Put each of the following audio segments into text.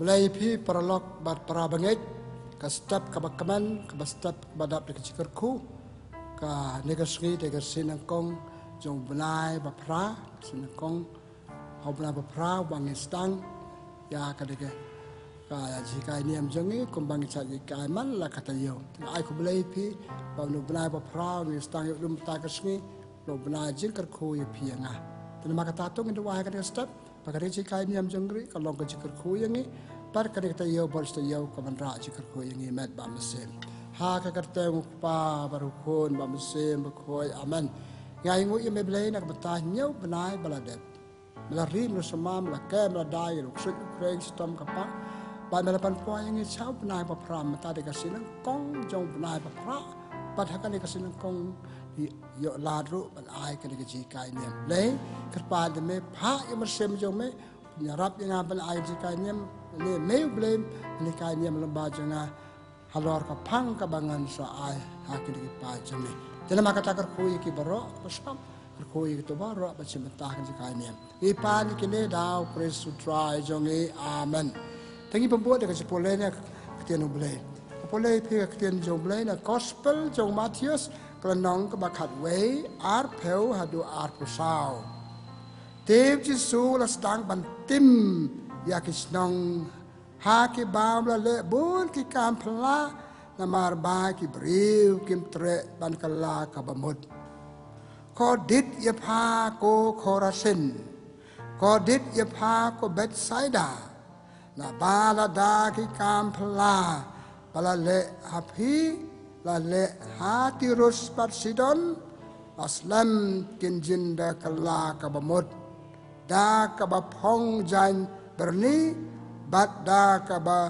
Mulai pi peralok bat parabangit ka step ka bakaman ka step badap de cikerku ka negasri de sinangkong jong benai bapra sinangkong hobna bapra bang stang ya ka de ka jika ini am jongi kumbang cha jika man la kata yo ai ku mulai pi ba nu benai bapra ni stang yo dum ta kasni lo benai cikerku ya pi nga terima kata tu ngi wa ka de step pakare jika ini am jongri kalong ka cikerku yang ni par kare kata yo bols to yo ka bandra cikerku yang ni mat ba mesin ha ka karte pa barukun ba mesin ba khoi amen ngai ngu ye me blai nak bata nyau benai baladet melari melusama melake meladai luk sik kreng stom ka pa ba melapan po yang ni chau benai ba pram mata de ka sinang kong jong benai ba pra pat ha ka ni ka sinang kong yo ladru ban ai ka ni ka jika ini le kerpa de me pha yo mersem jong me nyarap yang ban ai jika ini ni meu blame ni ka ni lamba janga halor ka phang ka bangan sa ai ha ki di pa jame jana ma kata kar khoi ki baro pasam kar khoi ki to baro ba chimta ka jika ni i pa ni ki le dau praise to try jongi amen tangi pembuat de ka chipole ne ketian uble pole pi ka ketian jong ble na gospel jong Matius kelenong ka bakat we ar peu hadu ar pusau Tep Jesu la sedang bantim ya kisnong ha ki bam la le bun ki kam pla na mar ba ki briu kim tre ban kala ka bamut ko dit ya pha ko Khorasin ko dit ya pha ko Bethsaida na ba la da ki kam pla bala le hapi la le ha Tirus pat Sidon aslam kin jinda kala ka bamut da ka ba phong jan berni bat da ka ba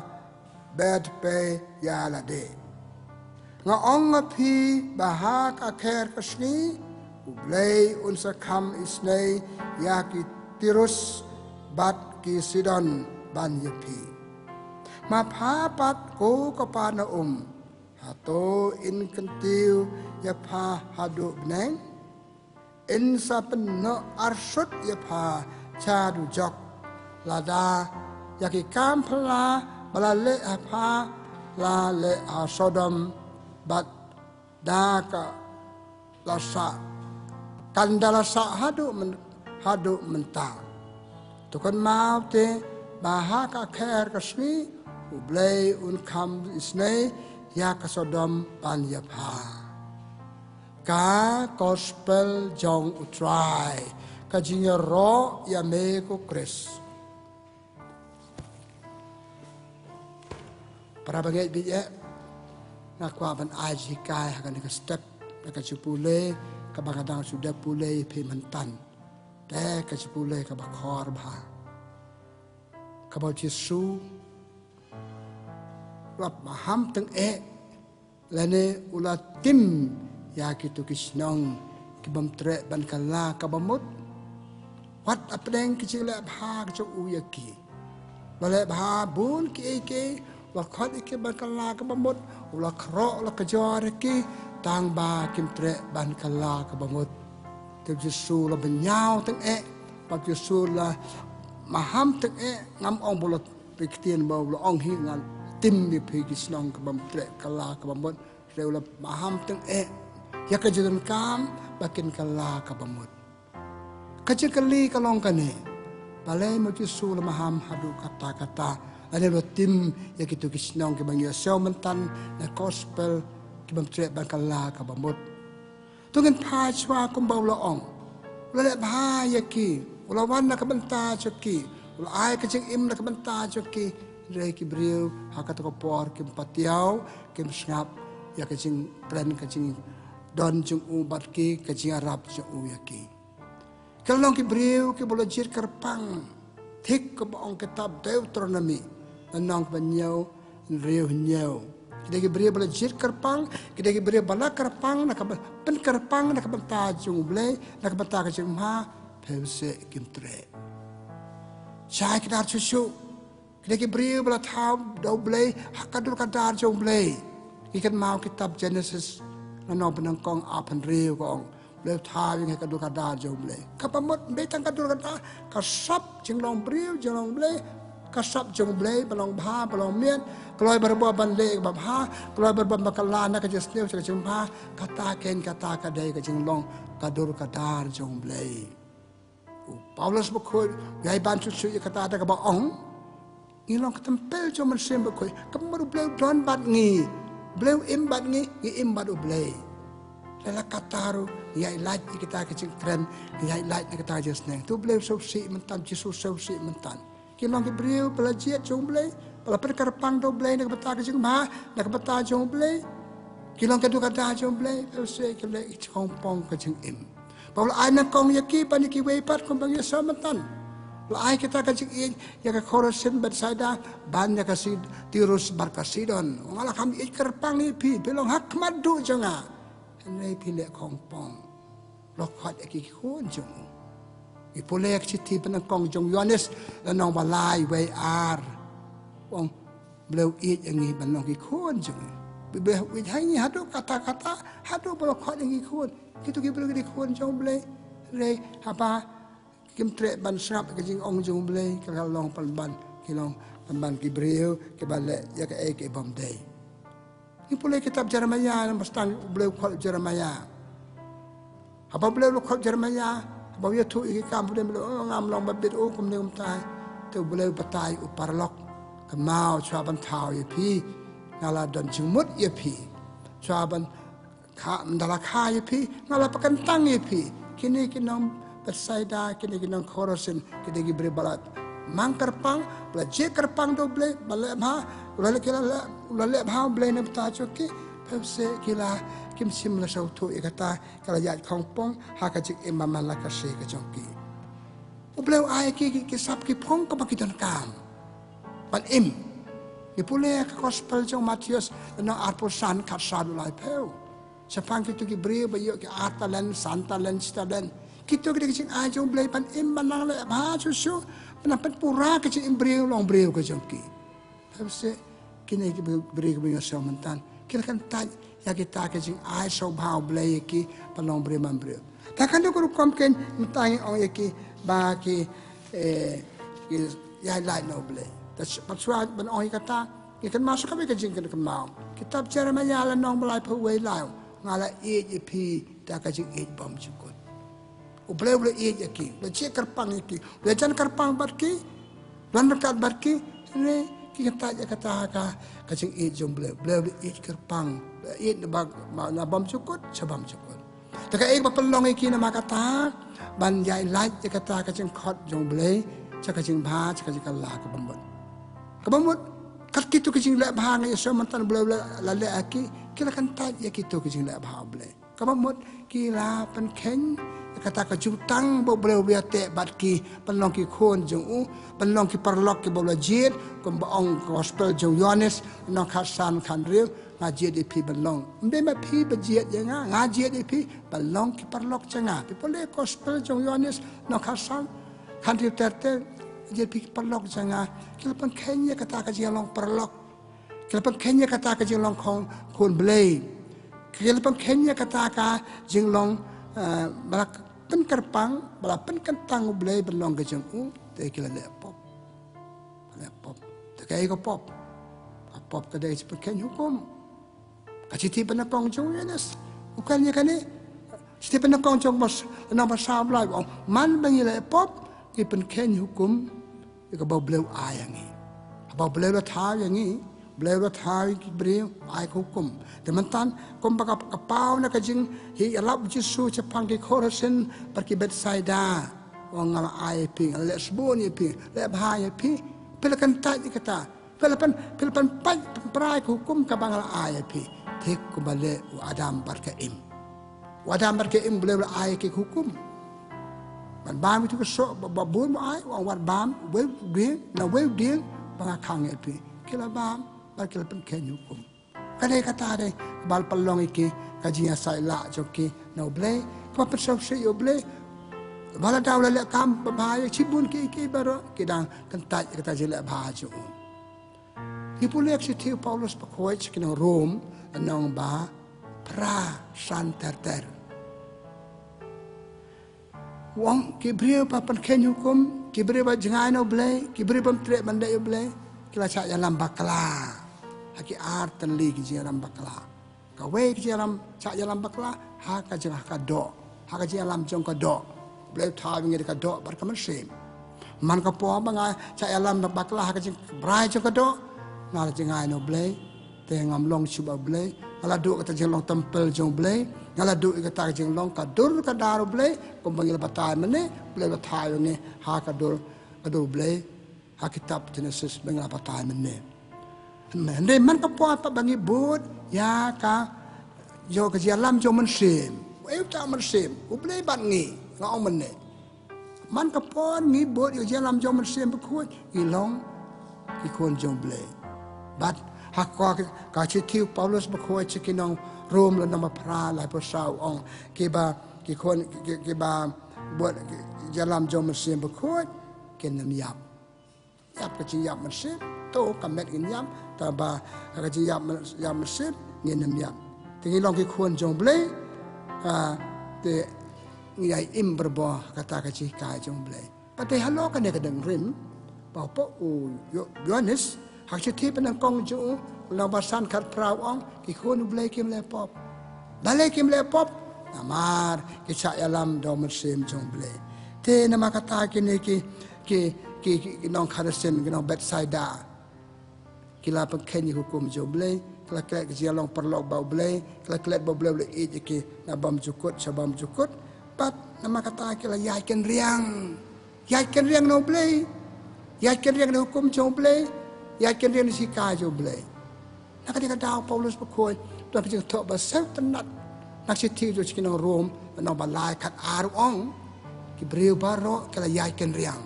bed pe ya la de nga ong pi ba ha ka kher kasni ublei unsa kham isnei ya ki Tirus bat ki Sidon ban yepi ma pha pat ko ka pa na hato in kentiu ya pha hadu bneng in sa penno arsut ya pha cha du jok lada yaki kam pla bala le pha la le Sodom bat daka lasa kandala sa hadu menta tukon mau te baha ka kher kasmi ublei un kam isnei ya ka Sodom pan ya pha ka gospel jong utrai ka jinya ro ya me ko Chris para bagai biye nak wa ban aji kai hakan ka step ka chupule ka bagadang sudah pule pe mentan te ka chupule ka bakhor bha ka ba Jesu rap maham teng lane ula tim ya kitu kisnong kibam tre ban kala kabamut wat apdeng kicile bha chu uyaki bale bha bun ki wa khot ki ban kala kabamut ula khro ula kajor ki tang ba kim tre ban kala kabamut te Jesu la benyau teng pa Jesu la maham teng ngam ong bolot piktien ba ong hi ngal tim mi phi kisnong kabam tre kala kabamut reula maham teng ya kajian kam bakin kala kabamut kajikali kalong kane balai mo Jesu la maham hadu kata-kata ane lo tim ya kitu kisnong ke bang yasau mentan na gospel ke bang tre ban kala kabamut tungen pha chwa kum bau lo ong le bha ya ki ula wan na kabanta chki ula ai kajing im na kabanta chki re ki briu hakat ko por kim patiau kim snap ya kajing plan kajing don jung u bat ki kajing arab jung u ya ki kalong ki briu ki bolajir kerpang thik ko ong kitab Deuteronomy anong banyau riu nyau kidagi briu bolajir kerpang kidagi briu bala kerpang na pen kerpang na kabanta jung ble na kabanta kajing ma pelse kim tre chai kidar chuchu kidagi briu bala thau do ble hakadur kadar jung ble ikan mau kitab Genesis nano benang kong apan riu kong le tha yang ka dur kadar jom le kapamot be tang ka dur kadar ka sap jing long briu jong le kasap jong blay balong bha balong mien kloi berbo ban le ba bha kloi berbo bakala na ka jesneu ka jong bha kata ken kata ka dei ka jong long kadur kadar jong blay Paulus bakoi yai ban chu kata da ka ba ong ngilong ketempel jong mersem bakoi kemaru blay don bat ngi blay im bat ngi im bat blay lala kataru yai light kita ka jing tren yai light kita jesneu tu blay so si mentan Jesus so si mentan kilong ke beriu pelajiat jong blay pala perkarpang do blay nak bata ke jing ma nak bata jong blay kilong ke du kata jong blay se ke le chong pong ke jing im paula ai nak kong yaki pan ki wei pat kong bang yasa mentan la ai kita ke jing in ya ke Khorasin Bethsaida ban ya ke si Tirus Barkasidon ngala kami ikarpang ni pi belong hak madu jonga nei pi le kong pong lok khat ki khon jong Ipolek citi penangkong jong Yohanes lanong balai wei ar wong bleu it yangi banong ki khon jong be wi hangi hadu kata-kata hadu blok khot yangi khon kitu ki bleu ki khon jong blei re apa kim tre ban srap ke jing ong jong blei ka long pan kilong pan ki breu ke bale ya ke ke bom dei Ipolek kitab Jeremia mastang bleu khot Jeremia apa bleu khot Jeremia Bawa ya tu iki kampung dia belum ngam long babit kum dia umtai tu boleh batai uparlok kemau cuaban tau ya pi ngala don jumut ya pi cuaban kha mendala kha ya pi ngala pakentang ya pi kini kinong Bethsaida kini kinong Khorasin kini ki beri balat mang kerpang bela je kerpang do ble bala ma ulale kila ulale bha ble ne bata choki pepse kila kim sim la sau tu ikata kala yat khong pong ha ka chik imam la ka se ka chongki ubleu ai ki sap ki phong ka bakitan kam pan im ni pule ka gospel jong Matius na arposan khat sadu lai peu sapang ki tu ki bre ba yo ki atalen santalen staden ki tu ki ching ai jong blei pan im manang le ba chu chu pan pura ka ching bre long bre ka chongki pepse kini ki bre ka bi so mantan kila kan taj ya kita ke jing ai so bhau blai ki palong bre man bre ta kan do ko kom ken mtai ong ki ba ki ya lai no blai ta paswa ban ong kata ki kan masuk ka ke jing kan mau kitab Jeremia la nong blai phu wei lai ngala e pi ta ka jing e bom chukut u blai blai e ki le che karpang ki le jan karpang bat ki dan rekat bat ki ne ki kata ka kacing it jom bleu it kerpang it na bom cukut sabam cukut taka ek papelong iki na makata ban jai light kata kacing khot jom bleu cha kacing bha cha kacing la ka bamut kat kitu kacing la bha ngai so mantan bleu la le aki kila kan ta ya kitu kacing la bha bleu ka bamut kila pan ken kata ka jutang bo bleu bia te bat ki panlong ki khon jong u panlong ki parlok ki bo la jit kom ong gospel jong Yohanes no khasan khan riu nga jit e pi panlong mbe ma pi ba jit ya nga jit e pi panlong ki parlok changa pi pole gospel jong Yohanes no khasan khan riu terte jit pi parlok changa kila pan kenya kata ka jilong parlok kila pan kenya kata ka jilong khon blei kila pan kenya kata ka jilong balak pen kerpang bala pen kentang blai belong ke jeng te kila le pop te kai ko pop ke dai sepaken hukum kaciti penakong jong Yohanes bukannya kan ni setiap penakong jong mas na pasal lai man bangi le pop ki pen ken hukum ke bau blau ayangi bau blau la tha yangi blau la tha ki bre ai hukum teman-teman kom baka kapau na kajing hi alap Jesu chapang ki Khorasin pergi Bethsaida wong ngala ai pi le sbon ye pi le bha ye pi pelakan ta kata pelapan pai prai hukum ka bangala ai pi thik ko bale Adam barkaim bele ai ki hukum ban bam itu so babun ai wong wat bam we dia banga khang ye pi kila bam barkil pen ken hukum kadai kata dai bal palong iki kajian sai la joki no blai ko persau se yo blai bala daw la kam bahaya cibun ki baro kidang kentaj kata jela bahaju hipulek si tiu Paulus pakoi kino Rom nong ba pra santerter wong kibriu pa pen hukum kibriu ba jangai no blai kibriu pam tre mandai yo blai kila cha yalam bakla haki artan li ki jalam bakla ka we ki jalam cha yalam bakla ha ka jang ka do ha ka jalam jong ka do blai tha ngi ka do bar ka man sem man ka po ba nga cha yalam bakla ha ka jing brai jong ka do na la jangai no blai te ngam long chuba blai ala do ka jing long tempel jong blai ngala do ka ta jing long ka dur ka daru blai ko bangil batai mane blai batai ngi ha ka dur blai ha kitab Genesis bangil batai mane Mende man ka po pa bangi bud ya ka yo ka jalam jo man sim eu ta man sim u blai ban ngi ngau man ne man ka po ngi bud yo jalam jo man sim ku i long ki kon jo blai bat ha ka chi tiu Paulus ba ko chi ki nong Rom la nama pra la po sao ong ki kon ki ba bud jalam jo man sim ba ko ken nam yap ka chi yap man sim to kamet in yam ta ba ka ji yam sip ngin nam yam tingi long ki khon jong ble te ngai im berbo kata ka ji kai jong ble pa te halo ka ne ka dang rim pa po u yonis ha chi ti pen kong ju long ba san khat prau ong ki khon ble kim le pop bale kim le pop amar ki cha yalam do mer sim jong ble te na ma kata ki ne ki nong kharasen ki nong bedside kila pengken hukum jo blai kila klet ke long perlok bau blai kila klet bau blai e ke na bam jukut sabam jukut pat nama kata kila yai ken riang no blai yai ken riang no hukum jo blai yai ken riang si ka jo blai nak dia kata Paulus pekoi tu apa jeng tok ba sel tenat nak si ti jo cikin Rom no balai kat aru ong ki breu baro kila yai ken riang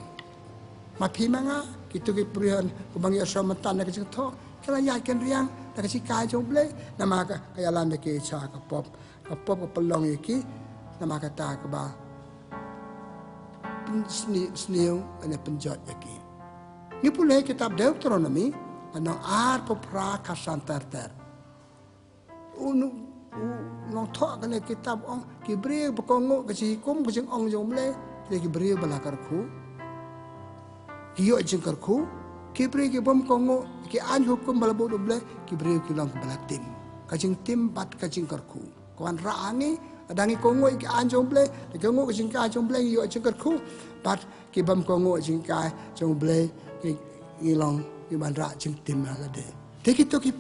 ma pi manga itu ki prihan ko bangi asramatan nak jeng tho kala ya ken riang nak si kai jong ble nama ka kaya lan ke cha ka pop ko pelong iki nama kata ka ba sniu ane penjot iki ni pule kitab Deuteronomy anong ar po pra ka santarter unu no tho ka ne kitab ong ki bre ko ngo ka si kum ko jeng ong jong ble ki bre bala kar khu Kiyo jengkar ku, kibri ki bom kongo, ki an hukum balabu doble, kibri ki lang balatim. Kajing tim bat kajing karku. Kawan raangi, adangi kongo ki an jomble, ki kongo kajing ka jomble yo jengkar ku, bat ki bom kongo jengka jomble ki lang ki ban ra jeng tim ala de. Teki to ki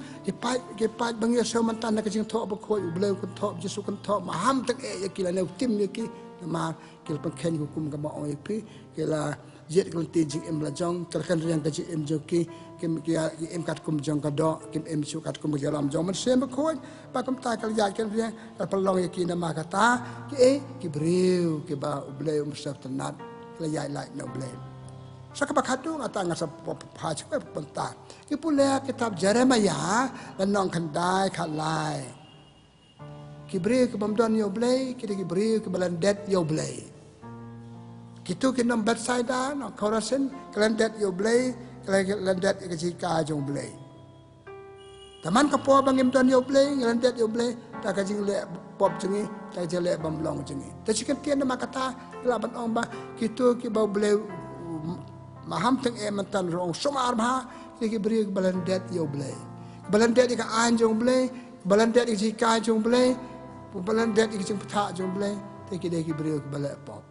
pat bangi asamantan na kajing tho ba khoi ble ko tho jesu kan tho maham tak e ki la ne tim ni ki ma ki pengken hukum ka ba oi pi ki la jet kul ti jing em la jong terkan riang ka ji em joki kim em kat kum jong ka do kim em chu kat kum jalam jong man sem ko pa kum ta kal ya kan riang ka pelong ki na ma kata ki breu ki ba ble sap tanat la ya lai no ble sa ka bakatu ata nga sa pa chu ka panta ki pula kitab Jeremiah la nong kan dai khat lai ki breu ki bam don yo ble ki breu ki balandet yo ble Kitu kinam bedside no korasen kelendet yo blay kelendet ke jika jong blay. Taman ka po bangim don yo blay kelendet yo blay ta ka jing le pop jengi ta jele bam long jengi. Ta chikan tian na makata la ban ong ba kitu ki ba blay maham teng e mantan rong somar ma ki bri kelendet yo blay. Kelendet ka an jong blay, kelendet ke jika jong blay, kelendet ke jing pata jong blay, ta ki de ki bri ke pop.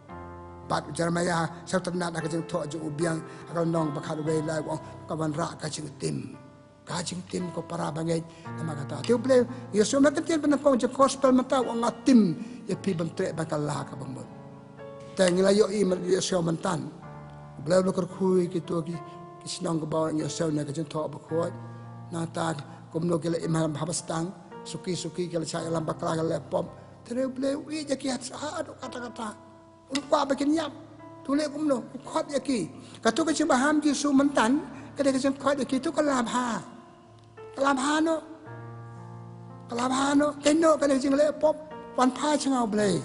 Pat Jeremiah sartana nak jeng tho ju ubiang akal nong bakal we lai wong kawan ra ka jing tim ko para bangai nama kata tiu ble yesu ma ketin pen ko je gospel mata wong tim ye pi ban tre bakal la ka bang bon ta ngila yo i mer yesu mantan ble lo kar khui ki to ki sinong ko ba yesu na ka jeng tho ba ko na ta kum no kele imam habastang suki kele cha lam bakla kele pom tre ble wi je ki hat kata Umpa bakin yap, tulis kumno, kuat yaki. Katu kecil baham Yesus mentan, kada kecil kuat yaki tu kalabha no, keno kada kecil le pop, wan pa cengau blay.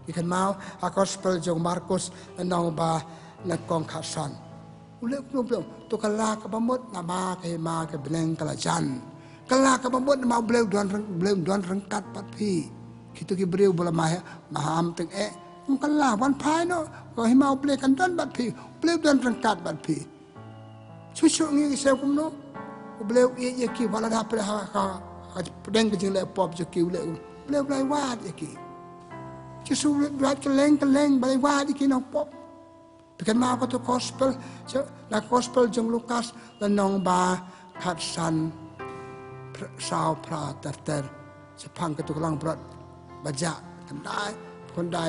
Ikan mau, gospel jong Markus nong ba nakong kasan. Ule kumno tu kalak kabamut nama ke ma ke beneng kalajan. Kalak kabamut mau blay duan rengkat pat pi. Kitu ki beriu bola maham teng kan lah wan pai no ko himau ple kan dan bat phi ple dan rangkat bat phi chuchu ngi se kum no ble ye ki wala da pre ha pedeng ke jing le pop je ki le ble ble wat ye ki chuchu wat ke leng ble wat ki no pop pikan ma ko to gospel la gospel jong Lukas la nong ba khat san sao pra ter se phang ke to lang brat baja kan daiคนใด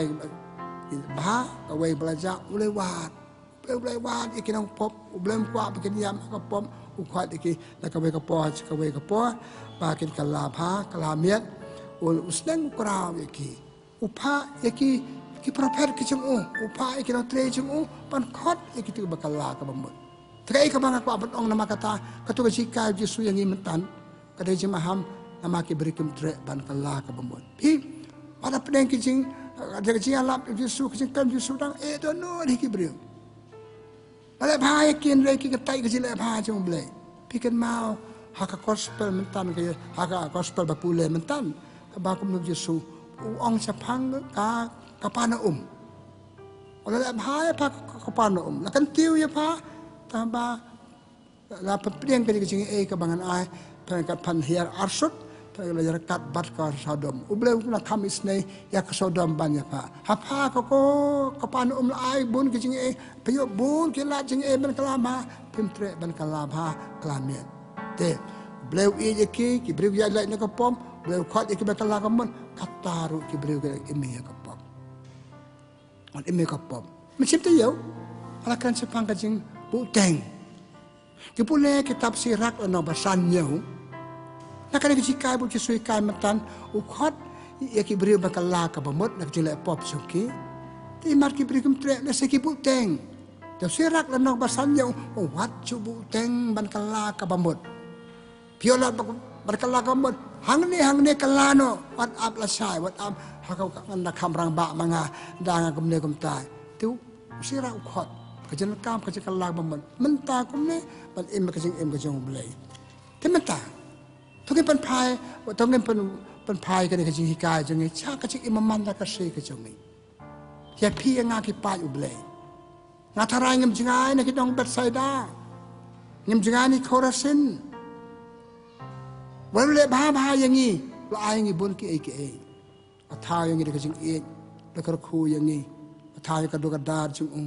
บ้าก็เวบลาจาอุเลวาดอีกน้องพบอุเบลมกว่าไปกินยำก็ปมอุควาดอีกแล้วก็เวกปอก็เวกปอปากินกะลาพากะลาเมียดอุสเดงกราวอีกอุพาอีกประเภทกิจงอุพาอีกน้องเตรจงปันคอดอีกตัวบักลากับบุญถ้าไอ้กบางกว่าบัดองนามากตาก็ตัวชิกายจิสุยังงี้มันตันก็ได้จิมาหำนามากิบริกิมเตรบันกลากับบุญพี่pada pedang kicing ada kicing alap Yesus kicing kan Yesus dang dono di kibriu balik bahaya kian lagi ketai kecil lagi bahaya cuma belai pikir mau hak gospel mentan ke hak gospel populer mentan kebakum nu Yesus uang sepang kapana oleh bahaya pak kapana lakan tiu ya pak tambah la pedang kicing kebangan ai perangkat pan hiar arsut Paglajar kat bat ka Sodom. Ubleu na kamis nei ya ka Sodom banyak pa. Hapa ko kapan lai bun ke jing payo bun ke la jing ban kalama pimtre ban kalaba klamian. Te bleu ye ki breu ya lai na ka pom bleu khat ki ban kalaka mon kataru ki breu ke imi ka pom. On imi ka pom. Macam tu yo. Alakan sepang ka jing bu teng. Ki pule kitab sirak no basan yo. Nak kena kejikai pun kisui kai matan ukot ia kibri bakala ka bamot nak jile pop suki ti mar kibri kum tre na seki buteng te sirak la nok basan yang wat chu buteng ban kala ka bamot piola barkala ka bamot hang ni kala no wat up la sai wat up hakau kan nak kamrang ba manga danga kum ne kum tai tu sirak ukot kajen kam kajen kala bamot menta kum ne ban im ka jong blai te mentaทุกคนเป็นพายทุกคนเป็นพายกันในกระจิงฮิกายจังไงชากระจิงอิมมันนักเสกจังไงอย่าพี่งาคิปายอุบเลยงาทารายเงิมจังไงนักน้องเบ็ดไซด้าเงิมจังไงนี่โคราซินวันเล่บ้าอย่างงี้เราอายอย่างงี้บุญกี่เอ๋ท้าอย่างงี้ในกระจิงเอ๋แล้วก็คู่อย่างงี้ท้าอย่างกระดูกระดาษจัง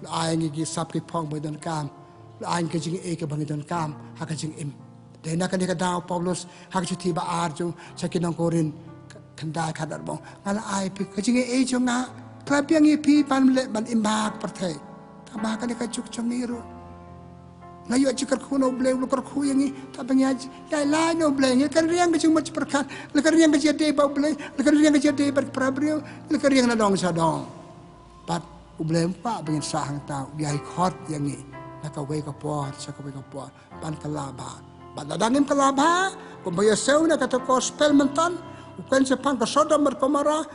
เราอายอย่างงี้กี่ซับกี่พองไปดันกามเราอายกระจิงเอ๋กับบางดันกามหากระจิงอิมแต่นักการเดินดาวปอลุสหากจุดที่บาอาร์จูสักน้องโครินขันได้ขัดดับบงงานไอพิกจริงเอจงงาคลาเปียงอีพีปันเละบันอิมบากประเทศถ้าบากันได้กระจุกจมีรู้นายจุกกระคูโนเบลลูกกระคูอย่างนี้ถ้าเป็นยังใหญ่ลายโนเบลอย่างกันเรียงก็จึงมัจประคันแล้วก็เรียงก็จะได้เบาเบลแล้วก็เรียงก็จะได้บัดปราบเรียวแล้วก็เรียงนาดองชาดองปัดอุเบลมป้าเป็นสาหังตาใหญ่คอดอย่างนี้แล้วก็เวกปอดสักเวกปอดปันกลาบาBadadanim kalabha, kumbaya sewna kata gospel mentan, ukan sepang ke Sodom berkomara,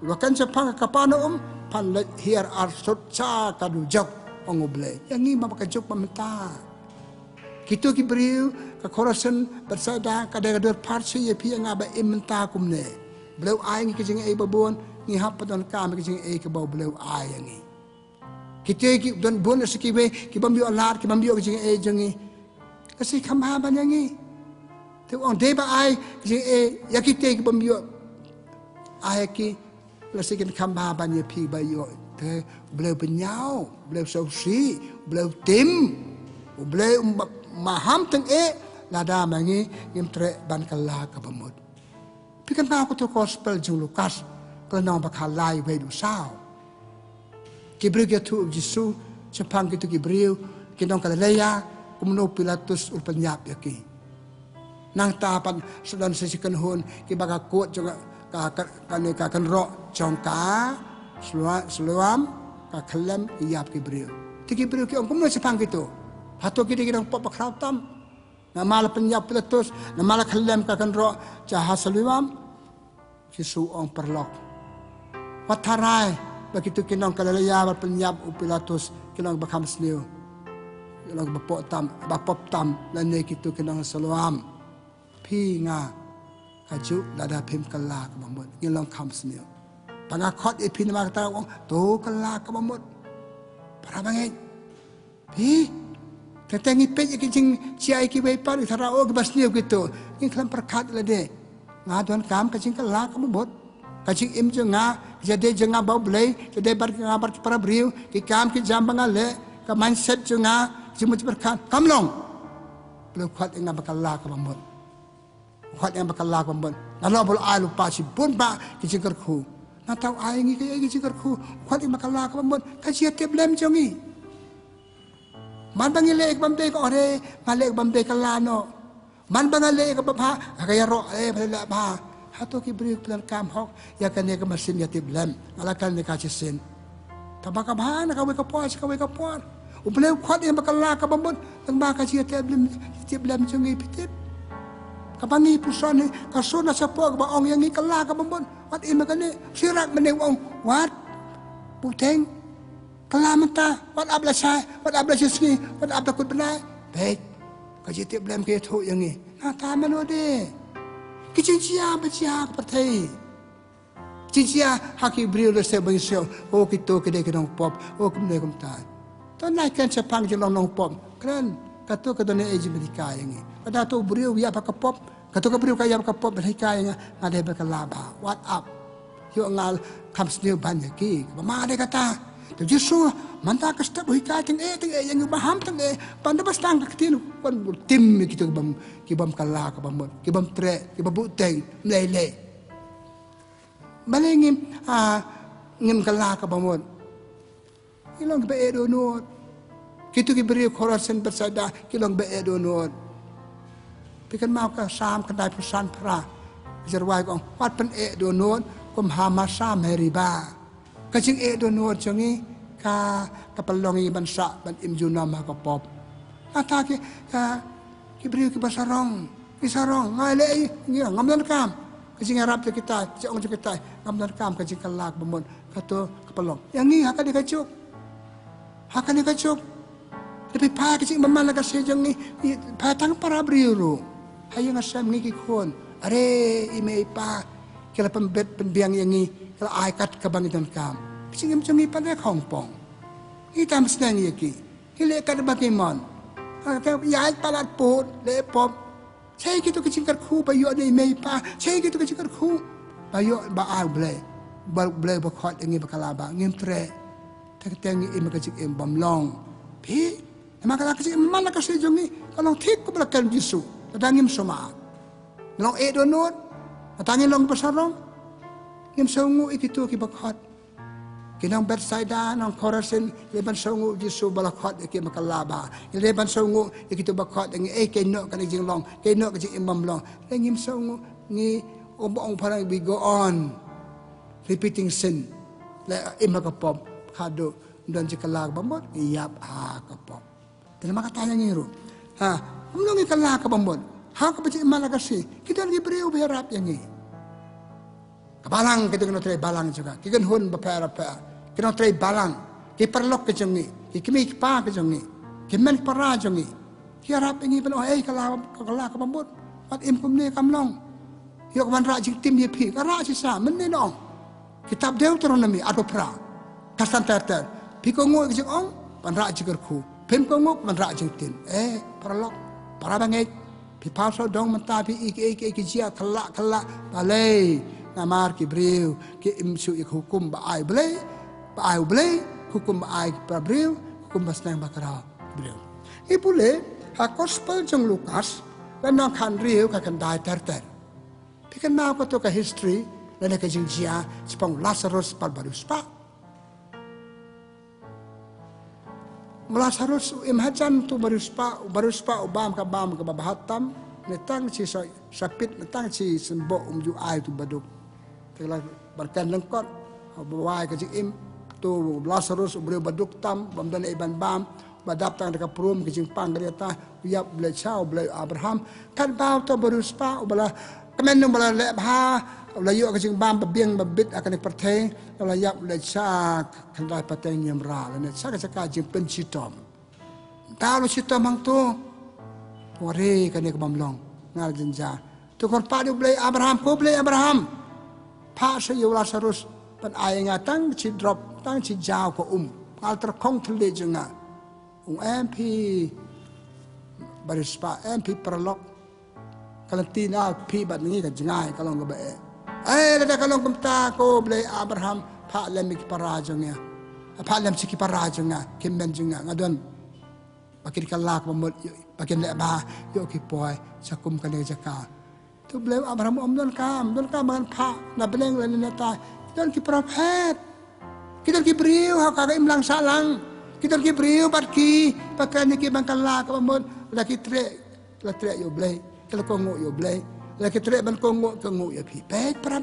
ukan sepang ke Kapanum, pan hier arsut ca kadu jok onguble. Yang ni mama kajok pamenta. Kitu kibriu ke Khorasan bersada kadang-kadang parsi ye pi ngaba imenta kumne. Beliau ai ngi kijing ai babon ngi hapadan kam kijing ai ke bau beliau ai ngi. Kitu ki don bon sekiwe ki bambio alar ki bambio kijing ai jengi. Kasi kamaban yang ni, tu orang deba ay kasi yakite ki bambio ay ki lasikin kamaban ye pi bayo te beliau benyau beliau sausi beliau tim beliau maham teng lada mangi ngimtre ban kala ka bamut pikan pa ko to gospel jung Lukas ko nang bakhalai we du sao kibriu ke tu Yesu sepang kitu kibriu kinong kalaya kumno Pilatus ulpanyap yaki nang tapan sudan sesikan hun ki baga kuat juga ka kan ro jongka seluam ka kelem iyap kibriu kibriu ki ong kumno sepang kitu hato ki dikirang pop krautam na mala penyap Pilatus na mala kelem ka kan ro jaha seluam kisu ong perlok patarai begitu kinong kalalaya penyap Pilatus kinong bakam seliu Lang bapop tam lan kitu kinang saluam pi nga kaju lada pim kala ka bambon ngilang kam snio pangakot ipin mga tao to kala ka mamot para bangay pi katangi pe iking siya ikiway pa itarao gabas niyo gitu king klam perkat lade nga don kam kacing kala ka mamot kacing im jo nga jadi jo nga bau blay jadi bar nga bar para briu ki kam ki jam bangale ka mindset jo nga jimut berkat kamlong belum kuat nga bakala ka mamot kuat yang bakal lakukan pun. Lalu bol alu pasi pun pak kicikar ku. Natau aing kaya kicikar ku. Kuat yang bakal lakukan pun. Kasih tiap lem jongi. Man bangi lek bamde ko ore, malek bamde kalano. Man bangi lek bapa kaya ro pala ba. Hato ki beri plan kam hok ya kan ya kemasin ya tiap lem. Alakan ni kasih sen. Tabaka ba na kawai kapuan. Ublay kuat yang bakal lakukan pun. Tang ba kasih tiap lem jongi pitip. Kapangi pusan ni kasuna sa pog baong yang ikala ka bambon wat imagane sirak menewong wat puteng kalamata wat ablasay wat ablasy wat abakut benai baik kajiti blem ke thu yang ni na tama no de kichinchia bacia patay chinchia haki brio se bang sel o kito kede kedong pop o kumne kumta to nai kan sa pang jilong nong pop kren kato kadone eji medika yang ni ada tu beriu ya pakai pop kato ka beriu kaya pakai pop medika yang ada berkelaba what up yo ngal kam sniu banyak ki mama ada kata tu justru manta ka step hika ting yang baham teng panda bas tang ketinu kon tim gitu kibam kala ka bam kibam tre kibam buteng lele balengim ngim kala ka bam ilong be edonot kitu ki beri khorasen bersada kilong be edonot pikan mau ka sam kadai pusan pra jerwai kong wat pen edonot kum hama sam heriba kajing edonot jongi ka kapalongi bansa ban imjuna ma ka pop atake ka ki beri ki basarong ngai ngi ngamdan kam kajing arab kita jong kita ngamdan kam kajing kalak bamon kato kapalong yang ni hakadi kacuk tapi pa kecik memang nak sejeng ni patang para beriuru hayu ngasam ngi kikon are ime pa kala pembet penbiang yang ni kala aikat kebangitan kam kecik macam ni pada Hongkong kita mesti ni ki kile kad bagiman ya palat put le pop saya gitu kecik ku bayu ni ime pa saya gitu kecik ku bayu ba au ble bakhat ngi bakalaba ngim tre tertengi ime kecik bamlong pi maka kasi mana kasi jongi kalau tik ko belakang Yesu tadangim soma long edonot tatangin long pasarong ngim songu ikitu ki bakhat kinang Bethsaida nang Khorasin leban songu Yesu balakhat iki makalaba leban songu ikitu bakhat ngi keno kan jing long keno ka jing imam long ngim songu ni ombong parang we go on repeating sin la imakapop kado dan jikalag bambot iyap kapop terima katanya ngiru umnong ikala ka bambon kapacik malagasi kita lagi beriu berharap yang ni kabalang kita kena try balang juga kikan hun bapara kena try balang ki perlok ke jongi ki kimi pa ke jongi ki men para jongi ki harap ini pun kala ka bambon pat im kumne kamlong yok man ra jik tim ye phi ra sisa men ne no kitab Deuteronomy atau pra kasan terter piko ngo ke ong pan ra jikar khu pem ko ngok man ra jing tin paralok para bangai pi paso dong menta pi ik jia kala balai namar ki briu ki imsu ik hukum ba ai blai hukum ba ai pra briu hukum basnang bakara briu ipule ha gospel jong Lukas lan kan riu ka kan dai ter pi kan mau ko to ka history lan ka jing jia spong Lazarus par barus pa Lazarus imhajan tu baruspa ubam ka babahatam netang si sapit netang si sembo umju ai tu baduk telah berkan lengkot bawai ka im tu Lazarus ubre baduk tam bamdan iban bam badap tang dekat prum ke jing pang gereta yap ble chau ble Abraham kan bau tu baruspa ubala kemen bala le bha layu ke jing bam bebiang babit akan diperteng kalau yap le cha kendai pateng nyamra le cha ka jing pencitom tahu citom hang tu ore kan ke bamlong ngal jenja tu kor padu ble Abraham ko ble Abraham pa se yo Lazarus pan ayah tang ci drop tang ci jauh ko al terkong tele jenga MP barispa MP perlok kalantina pi bat ni ka jengai kalong ka ba ada kalong kumta ko ble Abraham pa lem ki parajongnya pa lem ki parajongnya kimben jenga ngadon pakin kalak mamut pakin le ba yo ki poi sakum kane jaka tu ble Abraham don kam man pa na beleng le na ta don ki prophet kita ki beriu ha ka imlang salang kita ki beriu bat ki pakan ki bangkala ka mamut la ki tre la tre yo ble kalau kongo yo ble la ki tre ban kongo kongo yo pi pek para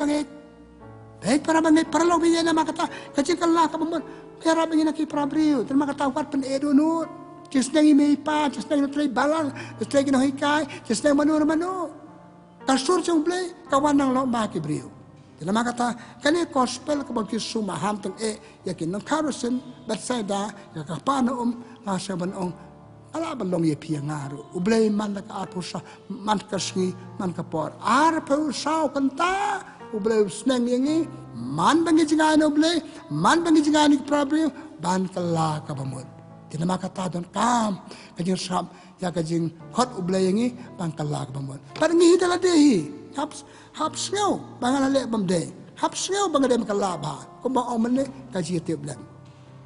banget perlu biya na makata kacing kala ka mamut kaya bingin ki para beriu terima kata wat pen edunut kisnang imei pa kisnang natray balang kisnang kinohikai kisnang manu kasur jong ble kawan nang lo ba ki beriu Dalam kata kani gospel ko bagi sumaham teng yakin nang karusen Bethsaida ya kapana ngasaban ala balong ye pia ngaru ublay man ka apusa man kasngi man ka por ar pe usau kanta ublay sneng yangi man bangi jingan ublay man bangi jingan ni problem ban kala ka bamod tinama kata don kam kajing sam ya kajing hot ublay yangi ban kala ka bamod parngi dala dehi hap sneu bangala le bamde hap sneu bangade makalaba ko ba omne kaji teblan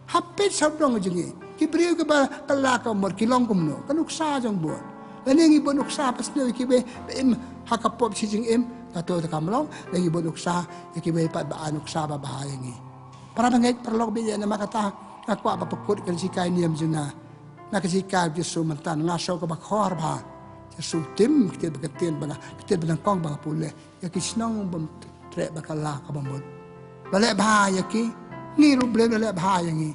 hapit sabdong jingi kibriu ke ba kala ka mor kilong kumno kanuksa jong buat laningi bonuksa pas ne kibe im hakapop si jing im kato ta kamlong langi bonuksa kibe pat ba anuksa ba bahayangi para bangai perlok bi na makata aku apa pekut kan sikai niam juna na kasikai bisu mantan ngaso ka ba khor ba su tim kita berketin banga kita benangkong banga pule ya kisnong bam tre bakala ka bamod bale bahaya ki ni ru ble bale bahaya ngi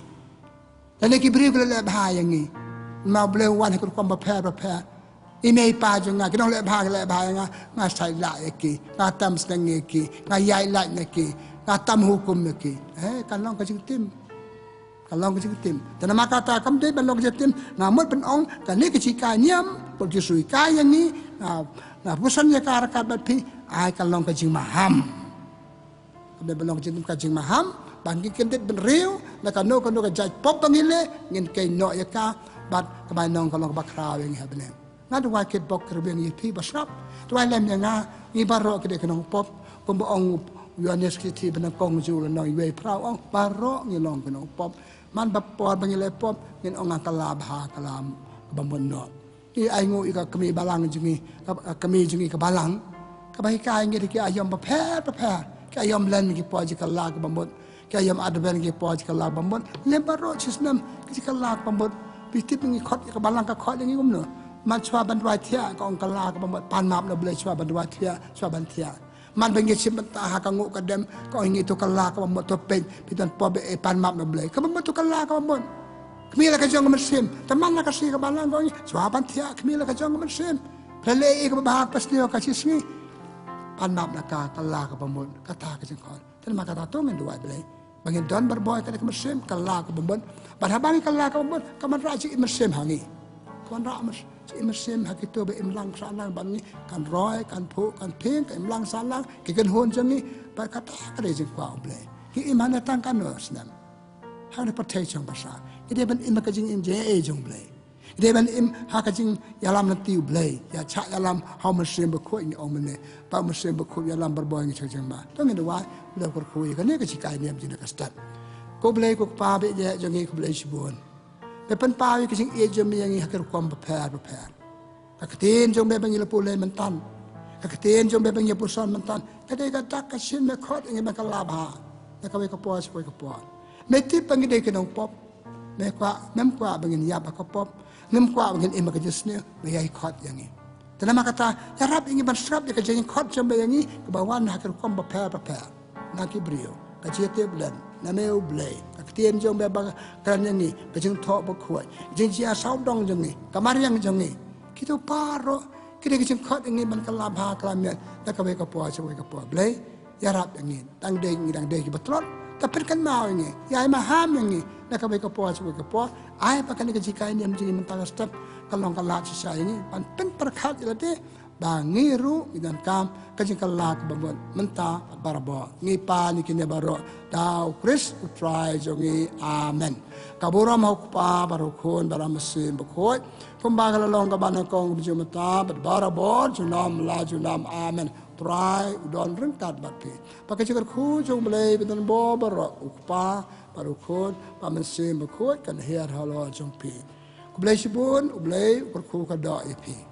dan ki bri bale bahaya ngi ma ble wan ko kom ba pa ime pa jonga ki dong le bahaya nga sai la ki nga tam snang ki nga yai la ki nga tam hukum ki kan long ka tim kalong kecil tim, dan nama kata kamu dia balong kecil tim, namun penong kan ni kecil kanyam, kalau sui kaya ni, nah pusannya kara kabat pi, ay kalong kecil maham, kamu balong kecil maham, bangki kendet benriu, nak kano kejaj pop bangile, ngin kay no ya ka, bat kabanong kalong bakraw yang habene, nga dua kit bok kerbeng yipi basrap, dua lem yang nga ibaro kede kanong pop, pemboong Yohanes kiti benangkong jul nang iwe prau ong baro ngilong kanong pop. Man bapor bangile pop ngin ong kalabha kalam bambono I ai ngo ika kami balang jungi kami jungi ka balang ka bai kai ngi ki ayom paper ki ayom len ki poji kala ka bambon ki ayom adben ki poji kala bambon le baro chisnam ki kala bambon bitip ngi khot ka balang ka khot ngi gumno man chwa bandwa thia ka ong kala ka bambon pan map no ble chwa bandwa thia chwa ban thia man bengi simta ha ka ngo ka dem ko ngi to kala ka bambon to pen pitan pobe pan map no ble ka bambon to kala ka bambon kemila ka jong mesim teman na kasi ka balang ko chwa ban thia kemila ka jong mesim pele ka bahak pasnio ka chisngi pan map na ka kala ka bambon kata ka jeng kon ten maka ta to ngen dua ble bangin don berboy ka mesim kala ka bambon barhabang kala ka bambon ka man ra chi mesim hangi kon ra mas mesim hakito be imlang salang bangi kan roy kan phu kan ping kan imlang salang ki kan hon jangi ba kata ka de jeng kwa ble ki imana tang kan no snam hang ne patay chang basa ide ban im ka jing im je e jong ble ide ban im ha ka jing yalam na tiu ble ya cha yalam how mesim ba ko ni omne ba mesim ba ko yalam berboy ngi chang ba to ngi wa ble ko ko ka ne ka chi kai nem jing ka stat ko ble ko pa be je jangi ko ble shibon pe pen pa ki sing e jom yang ha ker kom pa ka katin jom be bang ilapu le mentan ka katin jom be bang ilapu son mentan ka de ka tak ka shin me khot ngi ma ka la ba na ka we ka po so ka po me ti pang de ke nong pop me kwa mem kwa bang ya ba ka pop ngem kwa bang im ka jisne me ya khot yang ni tanama kata ya rab ingi ban srab de ka jeng khot jom be yang ni ka ba wan ha ker kom pa na ki brio ka chete blan na me u blai ka tien jong be ba kan yang ni ka jeng tho ba khoi jeng chia sao dong jong ni ka mar yang jong ni kita paro kita kecil khot ini man kalam ha kalamnya tak kau ke puas kau ke puas blai ya rap ini tang deng betul tapi kan mau ini ya maham ini tak kau ke puas ai pakai ni kecil kain yang jadi mentang step kalong kalat sisa ini pan pen perkat jadi bangiru idan kam kajing kalak babon menta barabo ngipa ni kini baro dau Chris utrai jongi amen kabura mau pa baru kun baram mesin bekoi pembagal long ka banang kong bijumata barabo junam la junam amen try udon rengkat bapi pakai cikar ku jong belai bidan bo baro ukpa baru kun pamesin bekoi kan hiar halo jong pi ku belai sibun belai berku ka da ipi